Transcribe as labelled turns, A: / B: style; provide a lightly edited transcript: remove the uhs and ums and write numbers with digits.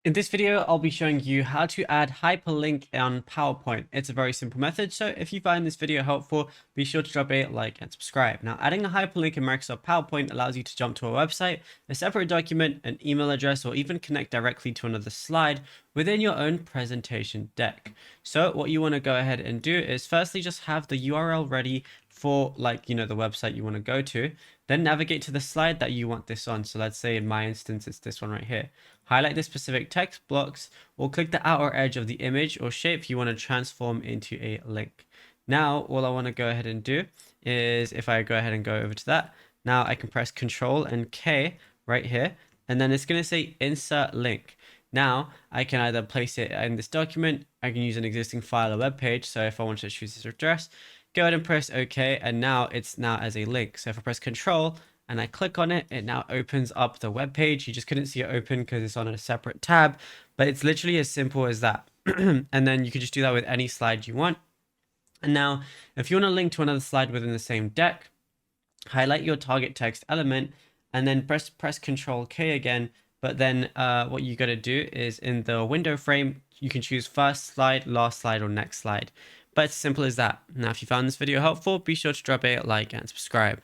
A: In this video, I'll be showing you how to add hyperlink on PowerPoint. It's a very simple method, so if you find this video helpful, be sure to drop a like and subscribe. Now, adding a hyperlink in Microsoft PowerPoint allows you to jump to a website, a separate document, an email address, or even connect directly to another slide within your own presentation deck. So what you want to go ahead and do is firstly just have the URL ready for the website you want to go to, then navigate to the slide that you want this on. So let's say in my instance, it's this one right here. Highlight the specific text blocks or click the outer edge of the image or shape you want to transform into a link. Now, all I want to go ahead and do is if I go ahead and go over to that, now I can press Control and K right here, and then it's going to say insert link. Now I can either place it in this document, I can use an existing file or web page. So if I want to choose this address, go ahead and press OK, and now it's as a link. So if I press Control and I click on it, it now opens up the web page. You just couldn't see it open because it's on a separate tab, but it's literally as simple as that. And then you could just do that with any slide you want. And now if you want to link to another slide within the same deck, highlight your target text element and then press Control K again. But then what you got to do is in the window frame, you can choose first slide, last slide, or next slide. But it's as simple as that. Now, if you found this video helpful, be sure to drop a like and subscribe.